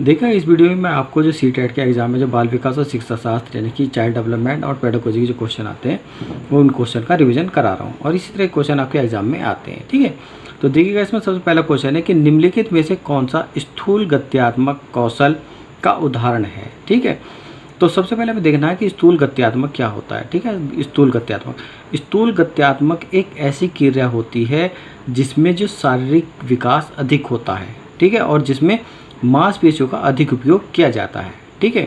देखा इस वीडियो में मैं आपको जो सीटेट के एग्जाम में जो बाल विकास और शिक्षा शास्त्र यानी कि चाइल्ड डेवलपमेंट और पेडागोजी के जो क्वेश्चन आते हैं वो उन क्वेश्चन का रिवीजन करा रहा हूँ और इसी तरह क्वेश्चन आपके एग्जाम में आते हैं। ठीक है, तो देखिएगा इसमें सबसे पहला क्वेश्चन है कि निम्नलिखित में से कौन सा स्थूल गत्यात्मक कौशल का उदाहरण है। ठीक है, तो सबसे पहले हमें देखना है कि स्थूल गत्यात्मक क्या होता है। ठीक है, स्थूल गत्यात्मक एक ऐसी क्रिया होती है जिसमें जो शारीरिक विकास अधिक होता है। ठीक है, और जिसमें मांसपेशियों का अधिक उपयोग किया जाता है। ठीक है,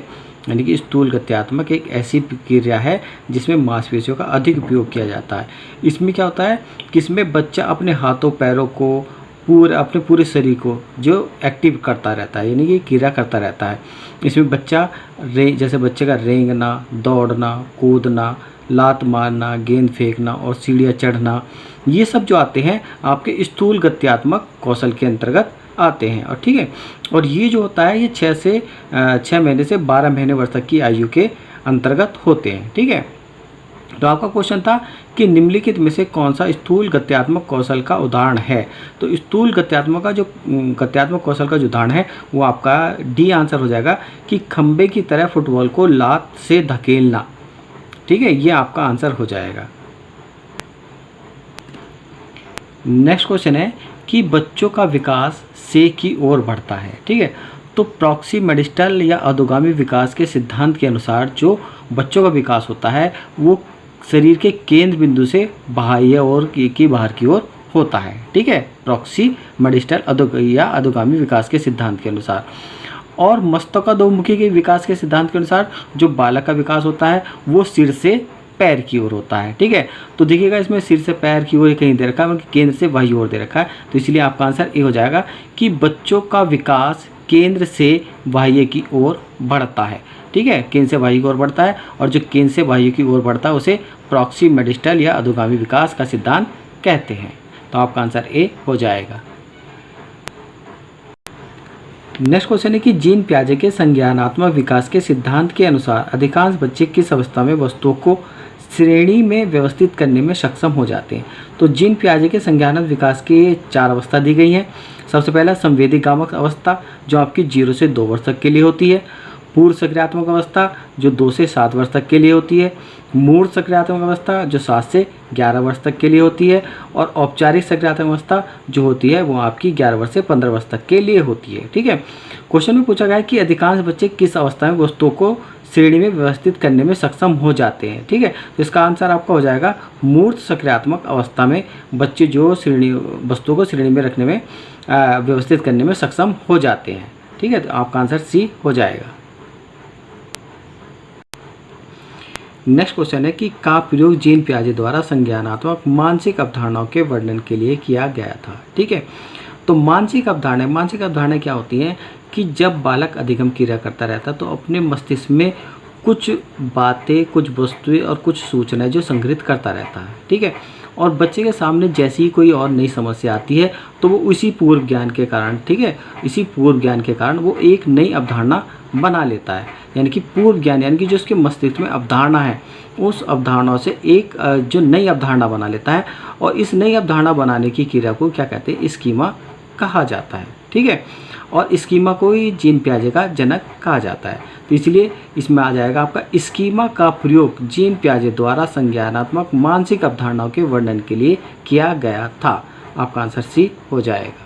यानी कि स्थूल गत्यात्मक एक ऐसी क्रिया है जिसमें मांसपेशियों का अधिक उपयोग किया जाता है। इसमें क्या होता है कि इसमें बच्चा अपने हाथों पैरों को अपने पूरे शरीर को जो एक्टिव करता रहता है, यानी कि क्रिया करता रहता है। इसमें बच्चा जैसे बच्चे का रेंगना, दौड़ना, कूदना, लात मारना, गेंद फेंकना और सीढ़ियाँ चढ़ना, ये सब जो आते हैं आपके स्थूल गत्यात्मक कौशल के अंतर्गत आते हैं। और ठीक है, और ये जो होता है ये 6 महीने से 12 महीने वर्ष तक की आयु के अंतर्गत होते हैं। ठीक है, तो आपका क्वेश्चन था कि निम्नलिखित में से कौन सा स्थूल गत्यात्मक कौशल का उदाहरण है। तो स्थूल गत्यात्मक कौशल का जो उदाहरण है वो आपका डी आंसर हो जाएगा कि खंबे की तरह फुटबॉल को लात से धकेलना। ठीक है, ये आपका आंसर हो जाएगा। नेक्स्ट क्वेश्चन है कि बच्चों का विकास से की ओर बढ़ता है। ठीक है, तो प्रॉक्सिमेडिस्टल या अधोगामी विकास के सिद्धांत के अनुसार जो बच्चों का विकास होता है वो शरीर के केंद्र बिंदु से बाह्य और की बाहर की ओर होता है। ठीक है, प्रॉक्सिमेडिस्टल या अधोगामी विकास के सिद्धांत के अनुसार। और मस्तकाधोमुखी के विकास के सिद्धांत के अनुसार जो बालक का विकास होता है वो सिर से पैर की ओर होता है। ठीक है, तो देखिएगा इसमें सिर से पैर की ओर कहीं दे रखा है, मतलब केंद्र से बाह्य ओर दे रखा है, तो इसलिए आपका आंसर ए हो जाएगा कि बच्चों का विकास केंद्र से बाह्य की ओर बढ़ता है। ठीक है, केंद्र से बाह्य की ओर बढ़ता है और जो केंद्र से बाह्य की ओर बढ़ता है उसे प्रॉक्सिमेडिस्टल या अधोगामी विकास का सिद्धांत कहते हैं। तो आपका आंसर ए हो जाएगा। नेक्स्ट क्वेश्चन है कि जीन पियाजे के संज्ञानात्मक विकास के सिद्धांत के अनुसार अधिकांश बच्चे किस अवस्था में वस्तुओं को श्रेणी में व्यवस्थित करने में सक्षम हो जाते हैं। तो जीन पियाजे के संज्ञानात्मक विकास की 4 अवस्था दी गई हैं। सबसे पहला संवेदीगामक अवस्था जो आपकी 0 से 2 वर्ष तक के लिए होती है। पूर्व सक्रियात्मक अवस्था जो 2 से 7 वर्ष तक के लिए होती है। मूर्त सक्रियात्मक अवस्था जो 7 से 11 वर्ष तक के लिए होती है। और औपचारिक सक्रियात्मक अवस्था जो होती है वो आपकी 11 वर्ष से 15 वर्ष तक के लिए होती है। ठीक है, क्वेश्चन में पूछा गया है कि अधिकांश बच्चे किस अवस्था में वस्तुओं को श्रेणी में व्यवस्थित करने में सक्षम हो जाते हैं। ठीक है, तो इसका आंसर आपका हो जाएगा मूर्त सक्रियात्मक अवस्था में बच्चे जो वस्तुओं को श्रेणी में रखने में व्यवस्थित करने में सक्षम हो जाते हैं। ठीक है, तो आपका आंसर सी हो जाएगा। नेक्स्ट क्वेश्चन है कि का प्रयोग जीन पियाजे द्वारा संज्ञानात्मक मानसिक अवधारणाओं के वर्णन के लिए किया गया था। ठीक है, तो मानसिक अवधारणाएं क्या होती हैं कि जब बालक अधिगम क्रिया करता रहता है तो अपने मस्तिष्क में कुछ बातें, कुछ वस्तुएं और कुछ सूचनाएं जो संग्रहित करता रहता है। ठीक है, और बच्चे के सामने जैसी ही कोई और नई समस्या आती है तो वो इसी पूर्व ज्ञान के कारण, ठीक है, इसी पूर्व ज्ञान के कारण वो एक नई अवधारणा बना लेता है। यानी कि पूर्व ज्ञान यानी कि जो उसके मस्तिष्क में अवधारणा है उस अवधारणा से एक जो नई अवधारणा बना लेता है और इस नई अवधारणा बनाने की क्रिया को क्या कहते हैं, स्कीमा कहा जाता है। ठीक है, और स्कीमा को ही जीन पियाजे का जनक कहा जाता है। तो इसलिए इसमें आ जाएगा आपका स्कीमा का प्रयोग जीन पियाजे द्वारा संज्ञानात्मक मानसिक अवधारणाओं के वर्णन के लिए किया गया था। आपका आंसर सी हो जाएगा।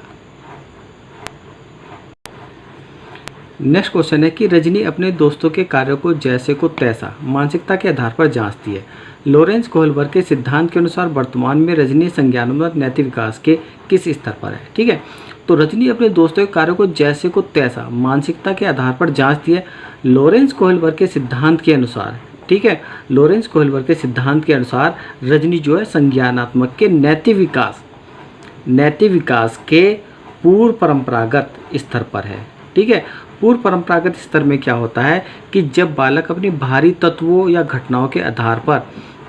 नेक्स्ट क्वेश्चन है कि रजनी अपने दोस्तों के कार्यों को जैसे को तैसा मानसिकता के आधार पर जांचती है। लॉरेंस कोहलबर्ग के सिद्धांत के अनुसार वर्तमान में रजनी संज्ञानात्मक नैतिक विकास के किस स्तर पर है। ठीक है, तो रजनी अपने दोस्तों के कार्यों को जैसे को तैसा मानसिकता के आधार पर जांचती है लॉरेंस कोहलबर्ग के सिद्धांत के अनुसार। ठीक है, लॉरेंस कोहलबर्ग के सिद्धांत के अनुसार रजनी जो है संज्ञानात्मक के नैतिक विकास के पूर्व परंपरागत स्तर पर है। ठीक है, पूर्व परंपरागत स्तर में क्या होता है कि जब बालक अपनी बाहरी तत्वों या घटनाओं के आधार पर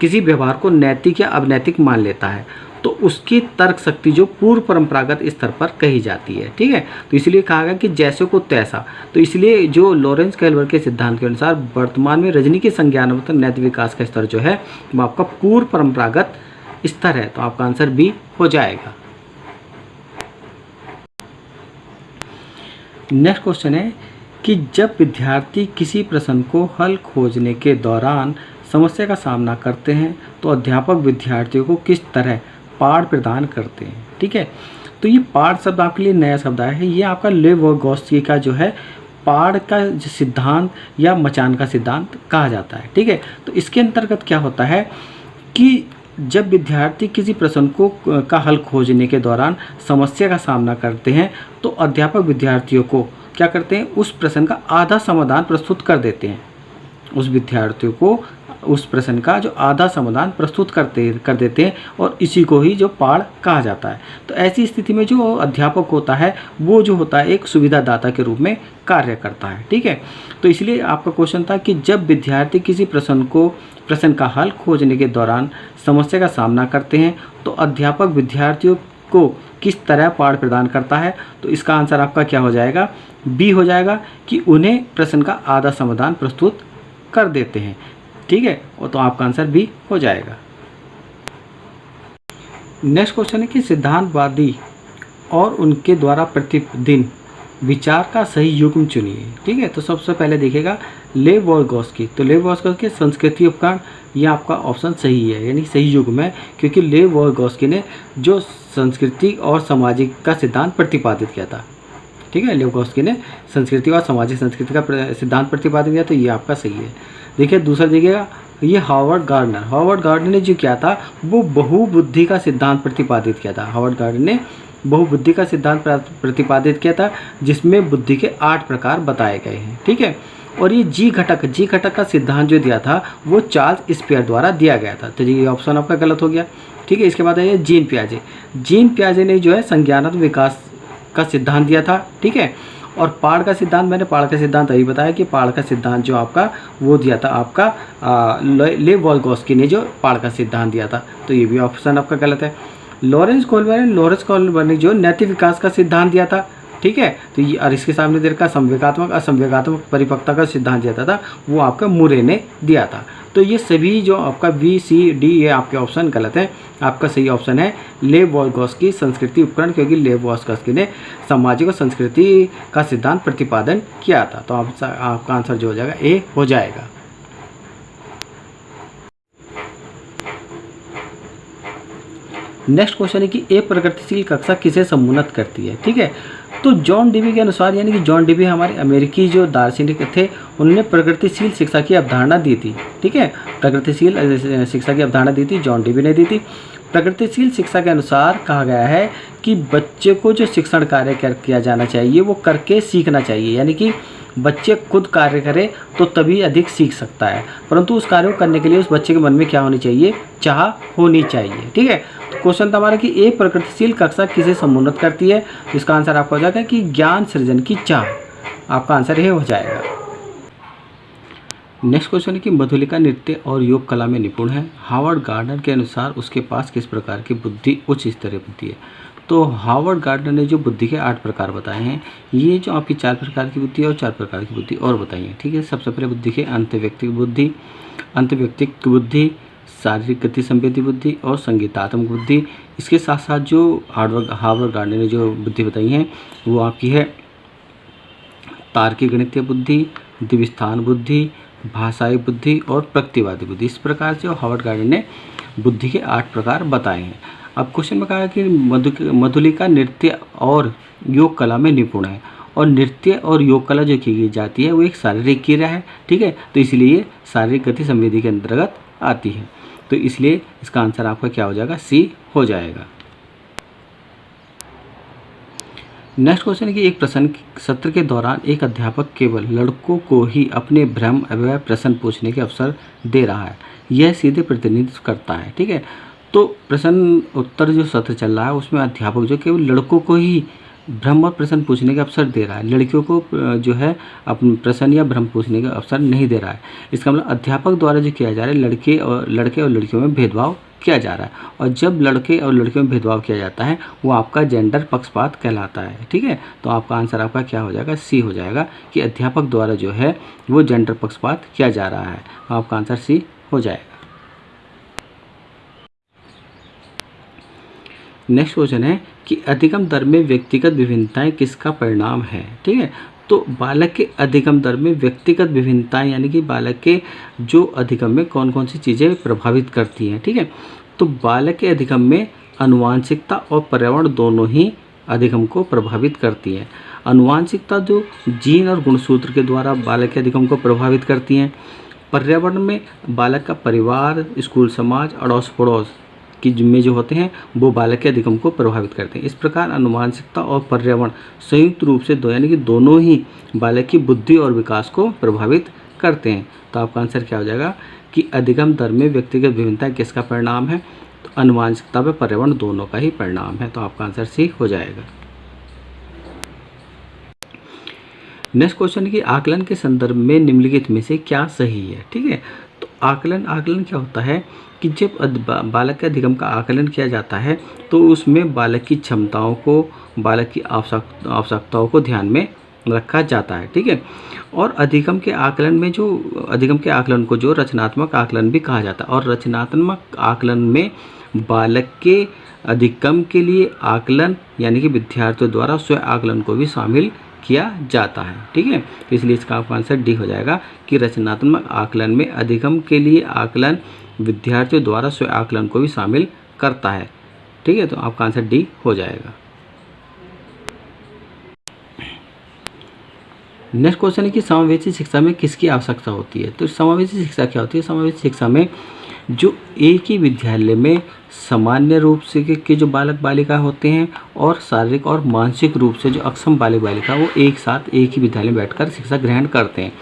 किसी व्यवहार को नैतिक या अनैतिक मान लेता है तो उसकी तर्क शक्ति जो पूर्व परंपरागत स्तर पर कही जाती है। ठीक है, तो इसलिए कहा गया कि जैसे को तैसा। तो इसलिए जो लॉरेंस कोहलबर्ग के सिद्धांत के अनुसार वर्तमान में रजनी के संज्ञानात्मक नैतिक विकास का स्तर जो है वो आपका पूर्व परंपरागत स्तर है। तो आपका आंसर बी हो जाएगा। नेक्स्ट क्वेश्चन है कि जब विद्यार्थी किसी प्रश्न को हल खोजने के दौरान समस्या का सामना करते हैं तो अध्यापक विद्यार्थियों को किस तरह पाठ प्रदान करते हैं। ठीक है, तो ये पाठ शब्द आपके लिए नया शब्द आया है। ये आपका लेव-वोरोगोस्की का जो है पाठ का जो सिद्धांत या मचान का सिद्धांत कहा जाता है। ठीक है, तो इसके अंतर्गत क्या होता है कि जब विद्यार्थी किसी प्रश्न को का हल खोजने के दौरान समस्या का सामना करते हैं तो अध्यापक विद्यार्थियों को क्या करते हैं, उस प्रश्न का आधा समाधान प्रस्तुत कर देते हैं। उस विद्यार्थियों को उस प्रश्न का जो आधा समाधान प्रस्तुत कर देते हैं और इसी को ही जो पाठ कहा जाता है। तो ऐसी स्थिति में जो अध्यापक होता है वो जो होता है एक सुविधादाता के रूप में कार्य करता है। ठीक है, तो इसलिए आपका क्वेश्चन था कि जब विद्यार्थी किसी प्रश्न का हल खोजने के दौरान समस्या का सामना करते हैं तो अध्यापक विद्यार्थियों को किस तरह पाठ प्रदान करता है। तो इसका आंसर आपका क्या हो जाएगा, बी हो जाएगा कि उन्हें प्रश्न का आधा समाधान प्रस्तुत कर देते हैं। ठीक है, वो तो आपका आंसर बी हो जाएगा। नेक्स्ट क्वेश्चन है कि सिद्धांतवादी और उनके द्वारा प्रतिदिन विचार का सही युग्म चुनिए। ठीक है, तो सबसे पहले देखिएगा लेव-वोरोगोस्की। तो लेव-वोरोगोस्की संस्कृति उपकरण, ये आपका ऑप्शन सही है, यानी सही युग्म है, क्योंकि लेव-वोरोगोस्की ने जो संस्कृति और सामाजिक का सिद्धांत प्रतिपादित किया था। ठीक है, लेव-वोरोगोस्की ने संस्कृति और सामाजिक संस्कृति का सिद्धांत प्रतिपादित किया, तो ये आपका सही है। देखिए दूसरा देखिएगा, ये हार्वर्ड गार्डनर ने जो किया था वो बहुबुद्धि का सिद्धांत प्रतिपादित किया था। हार्वर्ड गार्डनर ने बहुबुद्धि का सिद्धांत प्रतिपादित किया था जिसमें बुद्धि के 8 प्रकार बताए गए हैं। ठीक है, और ये जी घटक का सिद्धांत जो दिया था वो चार्ल्स स्पेयर द्वारा दिया गया था। तो ये ऑप्शन आपका गलत हो गया। ठीक है, इसके बाद है जीन पियाजे ने जो है संज्ञानात्मक विकास का सिद्धांत दिया था। ठीक है, और पाढ़ का सिद्धांत, मैंने पाढ़ का सिद्धांत अभी बताया कि पाढ़ का सिद्धांत जो आपका वो दिया था आपका लेव-वोरोगोस्की ने जो पाढ़ का सिद्धांत दिया था, तो ये भी ऑप्शन आपका गलत है। लॉरेंस कोहलबर्ग ने जो नैतिक विकास का सिद्धांत दिया था। ठीक है, तो ये और इसके सामने देर का संवेगात्मक असंवेगात्मक परिपक्वता का सिद्धांत दिया था वो आपका मुरे ने दिया था। तो ये सभी जो आपका बी सी डी ये आपके ऑप्शन गलत है। आपका सही ऑप्शन है लेव-वोरोगोस्की संस्कृति उपकरण, क्योंकि लेव-वोरोगोस्की ने सामाजिक और संस्कृति का सिद्धांत प्रतिपादन किया था। तो आपका आंसर जो हो जाएगा ए हो जाएगा। नेक्स्ट क्वेश्चन है कि एक प्रगतिशील कक्षा किसे सम्मानित करती है। ठीक है, तो जॉन डीवी के अनुसार, यानी कि जॉन डीवी हमारे अमेरिकी जो दार्शनिक थे, उन्होंने प्रगतिशील शिक्षा की अवधारणा दी थी। ठीक है, प्रगतिशील शिक्षा की अवधारणा दी थी, जॉन डीवी ने दी थी। प्रगतिशील शिक्षा के अनुसार कहा गया है कि बच्चे को जो शिक्षण कार्य किया जाना चाहिए वो करके सीखना चाहिए, यानी कि बच्चे खुद कार्य करे तो तभी अधिक सीख सकता है, परंतु उस कार्य को करने के लिए उस बच्चे के मन में क्या होनी चाहिए, चाह होनी चाहिए। ठीक है, तो क्वेश्चन था हमारा कि एक प्रगतिशील कक्षा किसे सम्मानित करती है। तो इसका आंसर आपका हो जाएगा कि ज्ञान सृजन की चाह। आपका आंसर ये हो जाएगा। नेक्स्ट क्वेश्चन है कि मधुलिका नृत्य और योग कला में निपुण है। हार्वर्ड गार्डनर के अनुसार उसके पास किस प्रकार की बुद्धि उच्च स्तरीय बुद्धि है। तो हार्वर्ड गार्डनर ने जो बुद्धि के 8 प्रकार बताए हैं, ये जो आपकी 4 प्रकार की बुद्धि है और 4 प्रकार की बुद्धि और बताई है। ठीक है, सबसे पहले बुद्धि के अंतर्व्यक्तिक बुद्धि, शारीरिक गति संवेदी बुद्धि और संगीतात्मक बुद्धि। इसके साथ साथ जो हार्वर्ड गार्डनर ने जो बुद्धि बताई हैं वो आपकी है तार्किक गणितीय बुद्धि, द्विस्थान बुद्धि, भाषाई बुद्धि और प्रकृतिवादी बुद्धि। इस प्रकार से हार्वर्ड गार्डनर ने बुद्धि के 8 प्रकार बताए हैं। अब क्वेश्चन में कहा कि मधुलिका नृत्य और योग कला में निपुण है, और नृत्य और योग कला जो की जाती है वो एक शारीरिक क्रिया है। ठीक है, तो इसलिए शारीरिक गति संवेदी के अंतर्गत आती है, तो इसलिए इसका आंसर आपका क्या हो जाएगा, सी हो जाएगा। नेक्स्ट क्वेश्चन है कि एक प्रश्न सत्र के दौरान एक अध्यापक केवल लड़कों को ही अपने भ्रम अवयव प्रश्न पूछने के अवसर दे रहा है, यह सीधे प्रतिनिधित्व करता है। ठीक है, तो प्रश्न उत्तर जो सत्र चल रहा है उसमें अध्यापक जो केवल लड़कों को ही भ्रम और प्रश्न पूछने का अवसर दे रहा है, लड़कियों को जो है अपने प्रश्न या भ्रम पूछने का अवसर नहीं दे रहा है। इसका मतलब अध्यापक द्वारा जो किया जा रहा है लड़के और लड़कियों में भेदभाव किया जा रहा है, और जब लड़के और लड़कियों में भेदभाव किया जाता है वो आपका जेंडर पक्षपात कहलाता है। ठीक है, तो आपका आंसर आपका क्या हो जाएगा, सी हो जाएगा कि अध्यापक द्वारा जो है वो जेंडर पक्षपात किया जा रहा है। आपका आंसर सी हो जाएगा। नेक्स्ट क्वेश्चन है कि अधिगम दर में व्यक्तिगत विभिन्नताएं किसका परिणाम है। ठीक है, तो बालक के अधिगम दर में व्यक्तिगत विभिन्नताएं यानी कि बालक के जो अधिगम में कौन कौन सी चीज़ें प्रभावित करती हैं, ठीक है। तो बालक के अधिगम में आनुवांशिकता और पर्यावरण दोनों ही अधिगम को प्रभावित करती हैं। आनुवांशिकता जो जीन और गुणसूत्र के द्वारा बालक के अधिगम को प्रभावित करती हैं। पर्यावरण में बालक का परिवार, स्कूल, समाज, अड़ोस पड़ोस की जिम्मे जो होते हैं वो बालक के अधिगम को प्रभावित करते हैं। इस प्रकार आनुवांशिकता और पर्यावरण संयुक्त रूप से यानी कि दोनों ही बालक की बुद्धि और विकास को प्रभावित करते हैं। तो आपका आंसर क्या हो जाएगा कि अधिगम दर में व्यक्तिगत विभिन्नता किसका परिणाम है? तो आनुवांशिकता व पर्यावरण दोनों का ही परिणाम है। तो आपका आंसर सी हो जाएगा। नेक्स्ट क्वेश्चन की आकलन के संदर्भ में निम्नलिखित में से क्या सही है, ठीक है। तो आकलन क्या होता है कि जब बालक के अधिगम का आकलन किया जाता है तो उसमें बालक की क्षमताओं को, बालक की आवश्यकताओं को ध्यान में रखा जाता है, ठीक है। और अधिगम के आकलन को जो रचनात्मक आकलन भी कहा जाता है। और रचनात्मक आकलन में बालक के अधिगम के लिए आकलन यानी कि विद्यार्थियों द्वारा स्व आकलन को भी शामिल किया जाता है, ठीक है। तो इसलिए इसका आपका आंसर डी हो जाएगा कि रचनात्मक आकलन में अधिगम के लिए आकलन विद्यार्थियों द्वारा स्व आकलन को भी शामिल करता है, ठीक है। तो आपका आंसर डी हो जाएगा। नेक्स्ट क्वेश्चन है कि समावेशी शिक्षा में किसकी आवश्यकता होती है? तो समावेशी शिक्षा क्या होती है? समावेशी शिक्षा में जो एक ही विद्यालय में सामान्य रूप से के जो बालक बालिका होते हैं और शारीरिक और मानसिक रूप से जो अक्षम बालक बालिका वो एक साथ एक ही विद्यालय में बैठकर शिक्षा ग्रहण करते हैं।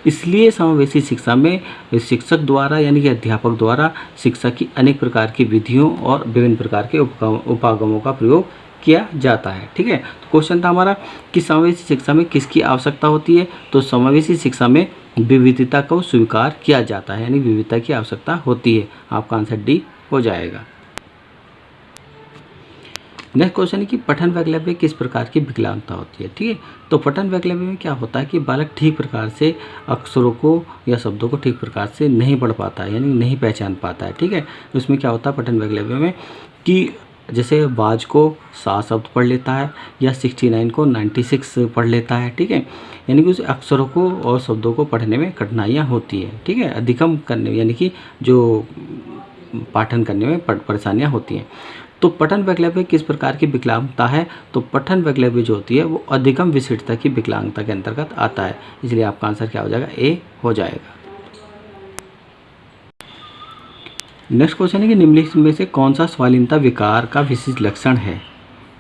इसलिए समावेशी शिक्षा में शिक्षक द्वारा यानी कि अध्यापक द्वारा शिक्षा की अनेक प्रकार की विधियों और विभिन्न प्रकार के उपागमों का प्रयोग किया जाता है, ठीक है। तो क्वेश्चन था हमारा कि समावेशी शिक्षा में किसकी आवश्यकता होती है? तो समावेशी शिक्षा में विविधता को स्वीकार किया जाता है यानी विविधता की आवश्यकता होती है। आपका आंसर डी हो जाएगा। नेक्स्ट क्वेश्चन है कि पठन वैकल्पिक में किस प्रकार की विकलांगता होती है, ठीक है। तो पठन वैकल्पिक में क्या होता है कि बालक ठीक प्रकार से अक्षरों को या शब्दों को ठीक प्रकार से नहीं पढ़ पाता है यानी नहीं पहचान पाता है, ठीक है। उसमें क्या होता है पठन वैकल्पिक में कि जैसे बाज को 7 शब्द पढ़ लेता है या 69 को 96 पढ़ लेता है, ठीक है। यानी कि उस अक्षरों को और शब्दों को पढ़ने में कठिनाइयाँ होती है, ठीक है। अधिगम करने यानी कि जो पाठन करने में परेशानियाँ होती हैं। तो पठन वैकल्पिक किस प्रकार की विकलांगता है? तो पठन वैकल्पिक जो होती है वो अधिगम विशिष्टता की विकलांगता के अंतर्गत आता है। इसलिए आपका आंसर क्या हो जाएगा? ए हो जाएगा। नेक्स्ट क्वेश्चन है कि निम्नलिखित में से कौन सा स्वालीनता विकार का विशिष्ट लक्षण है,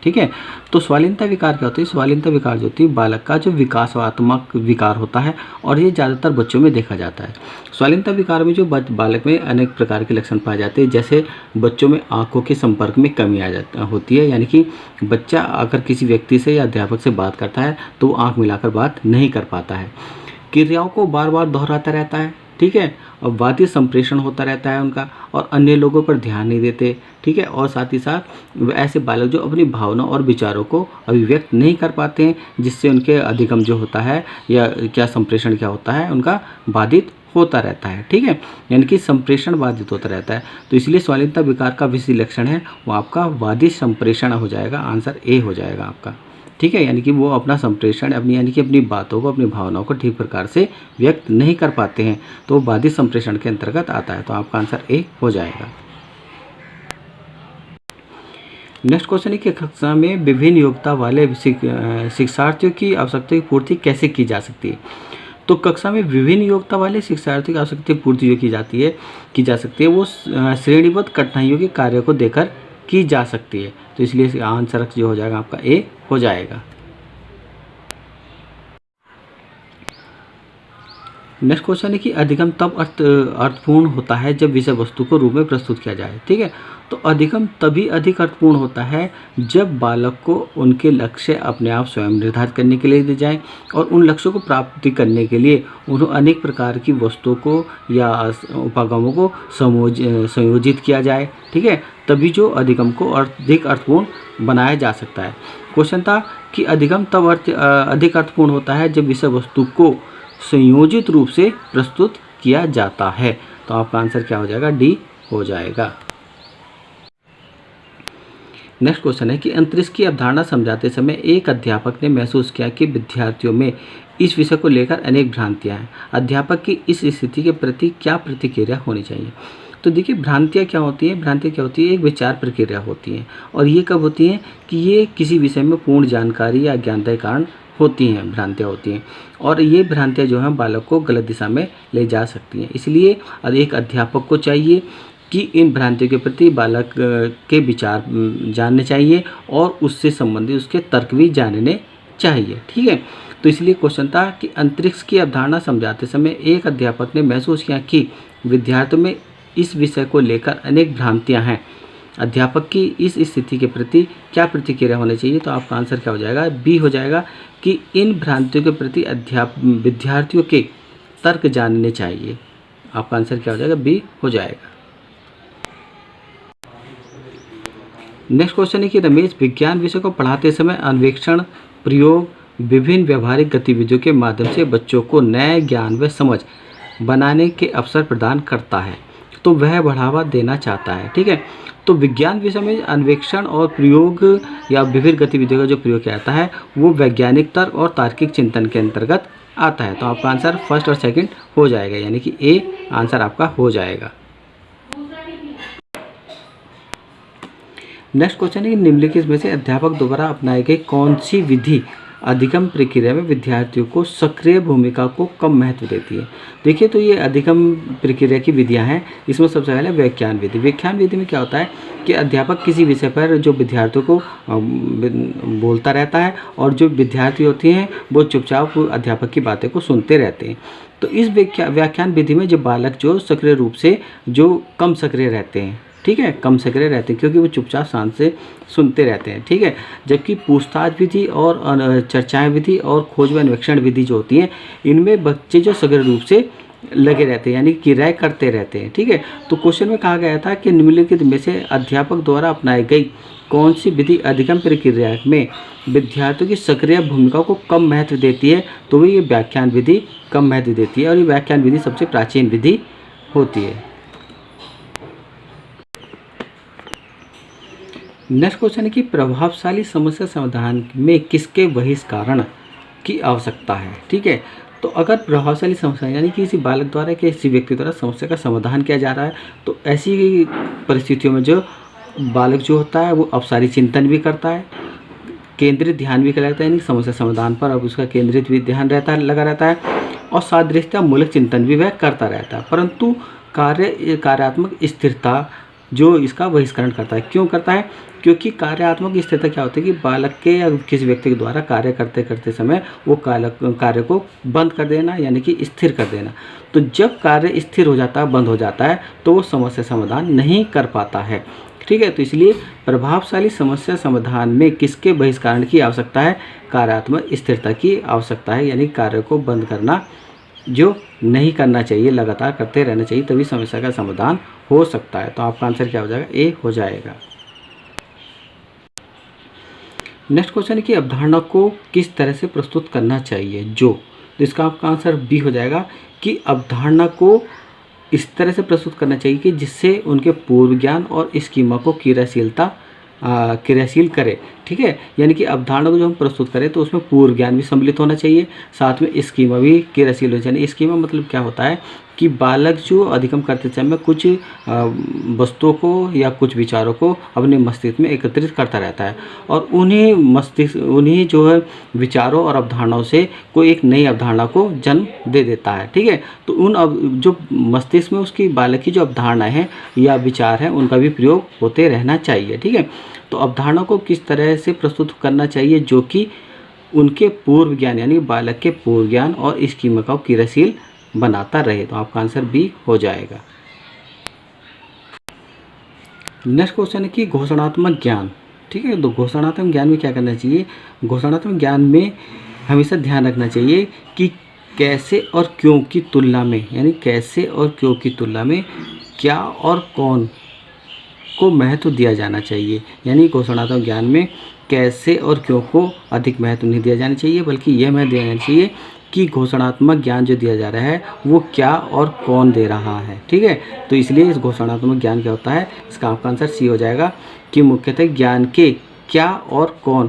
ठीक है। तो स्वालीनता विकार क्या होती है? स्वालीनता विकार जो होती है बालक का जो विकासात्मक विकार होता है और ये ज़्यादातर बच्चों में देखा जाता है। स्वालीनता विकार में जो बालक में अनेक प्रकार के लक्षण पाए जाते हैं, जैसे बच्चों में आंखों के संपर्क में कमी होती है यानी कि बच्चा अगर किसी व्यक्ति से या अध्यापक से बात करता है तो वो आँख मिलाकर बात नहीं कर पाता है। क्रियाओं को बार बार दोहराता रहता है, ठीक है। और वाद्य संप्रेषण होता रहता है उनका और अन्य लोगों पर ध्यान नहीं देते, ठीक है। और साथ ही साथ ऐसे बालक जो अपनी भावना और विचारों को अभिव्यक्त नहीं कर पाते हैं, जिससे उनके अधिगम जो होता है या क्या संप्रेषण क्या होता है उनका बाधित होता रहता है, ठीक है। यानी कि संप्रेषण बाधित होता रहता है। तो इसलिए स्वालीनता विकार का विशिष्ट लक्षण है वो आपका वाद्य संप्रेषण हो जाएगा। आंसर ए हो जाएगा आपका, ठीक है। यानी कि वो अपना संप्रेषण अपनी बातों को, अपनी भावनाओं को ठीक प्रकार से व्यक्त नहीं कर पाते हैं, तो वो बाधित संप्रेषण के अंतर्गत आता है। तो आपका आंसर ए हो जाएगा। नेक्स्ट क्वेश्चन है कि कक्षा में विभिन्न योग्यता वाले शिक्षार्थियों की आवश्यकता की पूर्ति कैसे की जा सकती है? तो कक्षा में विभिन्न योग्यता वाले शिक्षार्थियों की आवश्यकता की पूर्ति जो की जा सकती है वो श्रेणीबद्ध कठिनाइयों के कार्य को देकर की जा सकती है। तो इसलिए आंसर जो हो जाएगा आपका ए हो जाएगा। नेक्स्ट क्वेश्चन है कि अधिगम तब अर्थपूर्ण होता है जब विषय वस्तु को रूप में प्रस्तुत किया जाए, ठीक है। तो अधिगम तभी अधिक अर्थपूर्ण होता है जब बालक को उनके लक्ष्य अपने आप स्वयं निर्धारित करने के लिए दिए जाएं और उन लक्ष्यों को प्राप्ति करने के लिए उन्हें अनेक प्रकार की वस्तुओं को या उपागमों को संयोजित किया जाए, ठीक है। तभी जो अधिगम को अधिक अर्थपूर्ण बनाया जा सकता है। क्वेश्चन था कि अधिगम तब अधिक अर्थपूर्ण होता है जब विषय वस्तु को संयोजित रूप से प्रस्तुत किया जाता है। तो आपका आंसर क्या हो जाएगा? डी हो जाएगा। नेक्स्ट क्वेश्चन है कि अंतरिक्ष की अवधारणा समझाते समय एक अध्यापक ने महसूस किया कि विद्यार्थियों में इस विषय को लेकर अनेक भ्रांतियां हैं। अध्यापक की इस स्थिति के प्रति क्या प्रतिक्रिया होनी चाहिए? तो देखिए, भ्रांतियाँ क्या होती हैं? भ्रांतियाँ क्या होती है? एक विचार प्रक्रिया होती हैं, और ये कब होती हैं कि ये किसी विषय में पूर्ण जानकारी या अज्ञानता के कारण होती हैं, भ्रांतियाँ होती हैं। और ये भ्रांतियाँ जो हैं बालक को गलत दिशा में ले जा सकती हैं। इसलिए एक अध्यापक को चाहिए कि इन भ्रांतियों के प्रति बालक के विचार जानने चाहिए और उससे संबंधित उसके तर्क भी जानने चाहिए। ठीक है, तो इसलिए क्वेश्चन था कि अंतरिक्ष की अवधारणा समझाते समय एक अध्यापक ने महसूस किया कि विद्यार्थियों में इस विषय को लेकर अनेक भ्रांतियां हैं। अध्यापक की इस स्थिति के प्रति क्या प्रतिक्रिया होनी चाहिए? तो आपका आंसर क्या हो जाएगा? बी हो जाएगा कि इन भ्रांतियों के प्रति विद्यार्थियों के तर्क जानने चाहिए। आपका आंसर क्या हो जाएगा? बी हो जाएगा। नेक्स्ट क्वेश्चन है कि रमेश विज्ञान विषय को पढ़ाते समय अन्वेषण, प्रयोग, विभिन्न व्यवहारिक गतिविधियों के माध्यम से बच्चों को नए ज्ञान व समझ बनाने के अवसर प्रदान करता है, तो वह बढ़ावा देना चाहता है। ठीक है, तो विज्ञान विषय में अन्वेषण और प्रयोग या विभिन्न गतिविधियों का जो प्रयोग किया जाता है वो वैज्ञानिक तर्क और तार्किक चिंतन के अंतर्गत आता है। तो आपका आंसर फर्स्ट और सेकंड हो जाएगा, यानी कि ए आंसर आपका हो जाएगा। नेक्स्ट क्वेश्चन है कि निम्नलिखित में से अध्यापक द्वारा अपनाई गई कौन सी विधि अधिगम प्रक्रिया में विद्यार्थियों को सक्रिय भूमिका को कम महत्व देती है? देखिए, तो ये अधिगम प्रक्रिया की विधियां हैं। इसमें सबसे पहले व्याख्यान विधि। व्याख्यान विधि में क्या होता है कि अध्यापक किसी विषय पर जो विद्यार्थियों को बोलता रहता है और जो विद्यार्थी होते हैं वो चुपचाप अध्यापक की बातें को सुनते रहते हैं। तो इस व्याख्यान विधि में जो बालक जो सक्रिय रूप से जो कम सक्रिय रहते हैं, ठीक है, कम सक्रिय रहते हैं क्योंकि वो चुपचाप शांत से सुनते रहते हैं। ठीक है, जबकि पूछताछ विधि और चर्चाएं विधि और खोज व अन्वेषण विधि जो होती हैं इनमें बच्चे जो सक्रिय रूप से लगे रहते हैं, यानी क्रियाएं करते रहते हैं। ठीक है, तो क्वेश्चन में कहा गया था कि निम्नलिखित में से अध्यापक द्वारा अपनाई गई कौन सी विधि अधिगम प्रक्रिया में विद्यार्थियों की सक्रिय भूमिका को कम महत्व देती है? तो वही ये व्याख्यान विधि कम महत्व देती है, और ये व्याख्यान विधि सबसे प्राचीन विधि होती है। नेक्स्ट क्वेश्चन है कि प्रभावशाली समस्या समाधान में किसके बहिष्करण की आवश्यकता है? ठीक है, तो अगर प्रभावशाली समस्या यानी कि किसी बालक द्वारा किसी व्यक्ति द्वारा समस्या का समाधान किया जा रहा है, तो ऐसी परिस्थितियों में जो बालक जो होता है वो अपसारी चिंतन भी करता है, केंद्रित ध्यान भी करता है, यानी समस्या समाधान पर अब उसका केंद्रित भी ध्यान रहता है, लगा रहता है, और सादृश्यता मूलक चिंतन भी वह करता रहता है। परंतु कार्यात्मक स्थिरता जो इसका बहिष्करण करता है। क्यों करता है? क्योंकि कार्यात्मक स्थिरता क्या होती है कि बालक के या किसी व्यक्ति के द्वारा कार्य करते करते समय वो कार्य को बंद कर देना, यानी कि स्थिर कर देना। तो जब कार्य स्थिर हो जाता है, बंद हो जाता है, तो वो समस्या समाधान नहीं कर पाता है। ठीक है, तो इसलिए प्रभावशाली समस्या समाधान में किसके बहिष्करण की आवश्यकता है? कार्यात्मक स्थिरता की आवश्यकता है, यानी कार्य को बंद करना जो नहीं करना चाहिए, लगातार करते रहना चाहिए, तभी समस्या का समाधान हो सकता है। तो आपका आंसर क्या हो जाएगा? ए हो जाएगा। नेक्स्ट क्वेश्चन है कि अवधारणा को किस तरह से प्रस्तुत करना चाहिए? तो इसका आपका आंसर बी हो जाएगा कि अवधारणा को इस तरह से प्रस्तुत करना चाहिए कि जिससे उनके पूर्व ज्ञान और स्कीमा को क्रियाशील करे। ठीक है, यानी कि अवधारणा को जो हम प्रस्तुत करें तो उसमें पूर्व ज्ञान भी सम्मिलित होना चाहिए, साथ में स्कीमा भी क्रियाशील होना चाहिए। स्कीमा मतलब क्या होता है कि बालक जो अधिगम करते समय कुछ वस्तुओं को या कुछ विचारों को अपने मस्तिष्क में एकत्रित करता रहता है, और उन्हीं जो है विचारों और अवधारणाओं से कोई एक नई अवधारणा को जन्म दे देता है। ठीक है, तो जो मस्तिष्क में उसकी बालक की जो अवधारणाएं हैं या विचार हैं उनका भी प्रयोग होते रहना चाहिए। ठीक है, तो अवधारणा को किस तरह से प्रस्तुत करना चाहिए? जो कि उनके पूर्व ज्ञान यानी बालक के पूर्व ज्ञान और स्कीमा को क्रियाशील बनाता रहे। तो आपका आंसर बी हो जाएगा। नेक्स्ट क्वेश्चन है कि घोषणात्मक ज्ञान। ठीक है, तो घोषणात्मक ज्ञान में क्या करना चाहिए? घोषणात्मक ज्ञान में हमेशा ध्यान रखना चाहिए कि कैसे और क्यों की तुलना में, यानी कैसे और क्यों की तुलना में क्या और कौन को महत्व दिया जाना चाहिए। यानी घोषणात्मक ज्ञान में कैसे और क्यों को अधिक महत्व नहीं दिया जाना चाहिए, बल्कि यह महत्व दिया जाना चाहिए कि घोषणात्मक ज्ञान जो दिया जा रहा है वो क्या और कौन दे रहा है। ठीक है, तो इसलिए इस घोषणात्मक ज्ञान क्या होता है, इसका आपका आंसर सी हो जाएगा कि मुख्यतः ज्ञान के क्या और कौन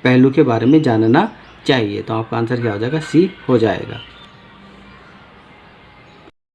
पहलू के बारे में जानना चाहिए। तो आपका आंसर क्या हो जाएगा, सी हो जाएगा।